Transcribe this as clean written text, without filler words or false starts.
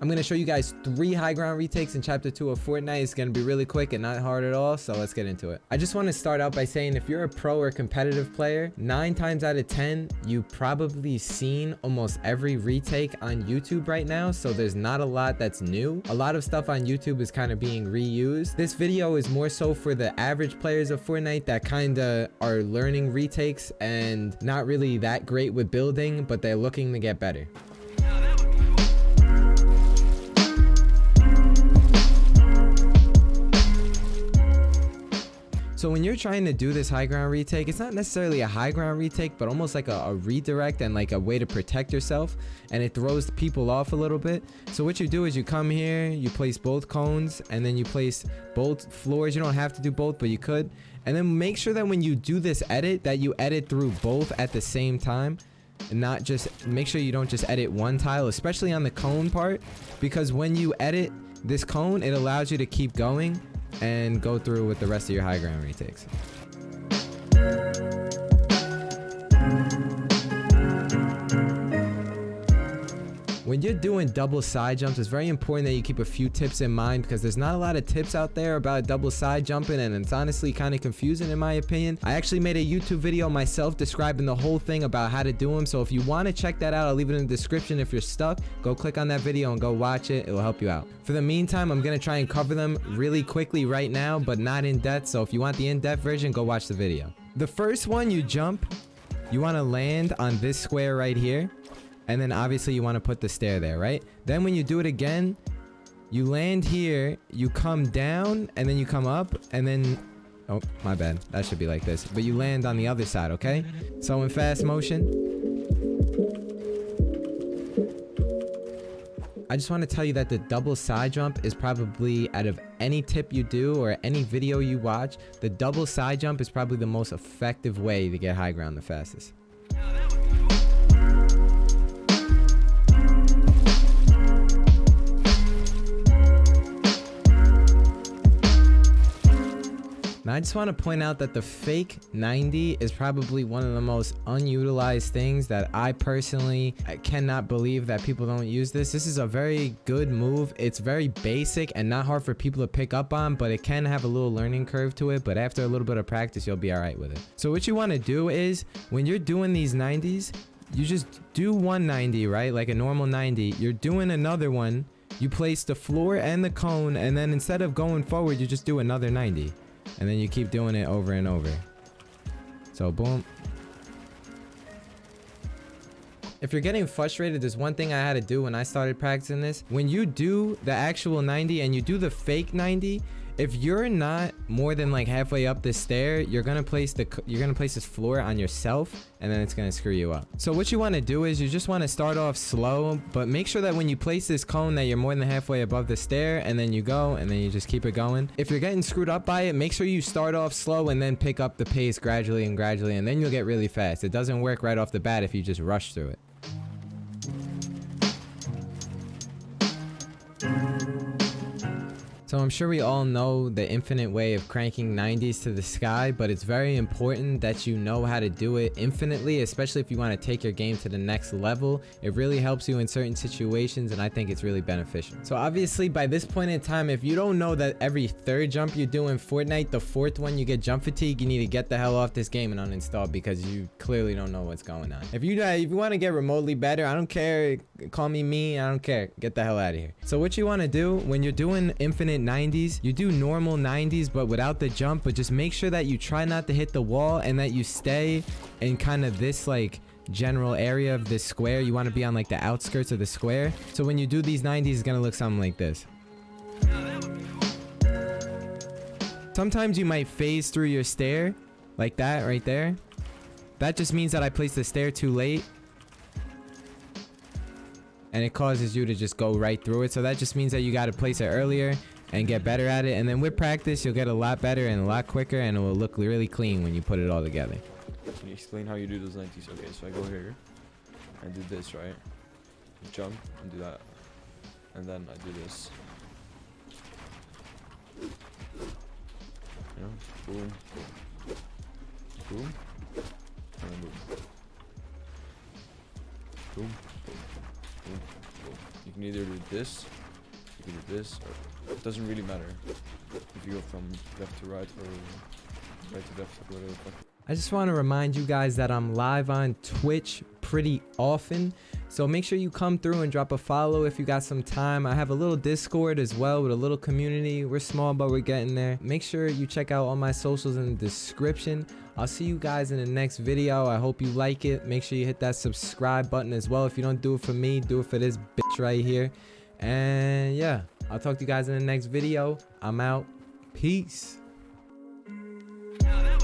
I'm going to show you guys 3 high ground retakes in chapter 2 of Fortnite. It's going to be really quick and not hard at all, so let's get into it. I just want to start out by saying if you're a pro or competitive player, 9 times out of 10, you've probably seen almost every retake on YouTube right now, so there's not a lot that's new. A lot of stuff on YouTube is kind of being reused. This video is more so for the average players of Fortnite that kind of are learning retakes and not really that great with building, but they're looking to get better. So when you're trying to do this high ground retake, it's not necessarily a high ground retake, but almost like a redirect and like a way to protect yourself, and it throws people off a little bit. So what you do is you come here, you place both cones, and then you place both floors. You don't have to do both, but you could. And then make sure that when you do this edit, that you edit through both at the same time, and not just make sure you don't just edit one tile, especially on the cone part, because when you edit this cone, it allows you to keep going and go through with the rest of your high ground retakes. When you're doing double side jumps, it's very important that you keep a few tips in mind, because there's not a lot of tips out there about double side jumping, and it's honestly kind of confusing in my opinion. I actually made a YouTube video myself describing the whole thing about how to do them, so if you want to check that out, I'll leave it in the description. If you're stuck, go click on that video and go watch it. It'll help you out. For the meantime, I'm going to try and cover them really quickly right now, but not in depth, so if you want the in-depth version, go watch the video. The first one, you jump, you want to land on this square right here. And then obviously you want to put the stair there, right? Then when you do it again, you land here, you come down, and then you come up, and then, oh, my bad. That should be like this. But you land on the other side, okay? So in fast motion, I just want to tell you that the double side jump is probably, out of any tip you do or any video you watch, the double side jump is probably the most effective way to get high ground the fastest. Now, I just want to point out that the fake 90 is probably one of the most unutilized things that I cannot believe that people don't use this. This is a very good move. It's very basic and not hard for people to pick up on, but it can have a little learning curve to it. But after a little bit of practice, you'll be all right with it. So what you want to do is when you're doing these 90s, you just do one 90, right? Like a normal 90. You're doing another one. You place the floor and the cone, and then instead of going forward, you just do another 90. And then you keep doing it over and over. So boom. If you're getting frustrated, there's one thing I had to do when I started practicing this. When you do the actual 90 and you do the fake 90, if you're not more than like halfway up this stair, you're gonna place this floor on yourself, and then it's gonna screw you up. So what you want to do is you just want to start off slow, but make sure that when you place this cone that you're more than halfway above the stair, and then you go, and then you just keep it going. If you're getting screwed up by it, make sure you start off slow and then pick up the pace gradually, and then you'll get really fast. It doesn't work right off the bat if you just rush through it. So I'm sure we all know the infinite way of cranking 90s to the sky, but it's very important that you know how to do it infinitely, especially if you want to take your game to the next level. It really helps you in certain situations, and I think it's really beneficial. So obviously by this point in time, if you don't know that every third jump you do in Fortnite, the fourth one you get jump fatigue, you need to get the hell off this game and uninstall, because you clearly don't know what's going on. If you want to get remotely better, I don't care. Call me, I don't care. Get the hell out of here. So what you want to do when you're doing infinite 90s, you do normal 90s but without the jump, but just make sure that you try not to hit the wall and that you stay in kind of this like general area of this square. You want to be on like the outskirts of the square. So when you do these 90s, it's gonna look something like this. Sometimes you might phase through your stair like that right there. That just means that I placed the stair too late, and it causes you to just go right through it. So that just means that you got to place it earlier and get better at it. And then with practice, you'll get a lot better and a lot quicker, and it will look really clean when you put it all together. Can you explain how you do those 90s? Okay, so I go here and do this, right? Jump and do that. And then I do this. You know, boom, boom, and then boom. Boom, boom, boom, boom. You can either do this, you can do this, or it doesn't really matter if you go from left to right or right to left or whatever the fuck. I just want to remind you guys that I'm live on Twitch pretty often, so make sure you come through and drop a follow if you got some time. I have a little Discord as well with a little community. We're small, but we're getting there. Make sure you check out all my socials in the description. I'll see you guys in the next video. I hope you like it. Make sure you hit that subscribe button as well. If you don't do it for me, do it for this bitch right here. And yeah, I'll talk to you guys in the next video. I'm out. Peace. Now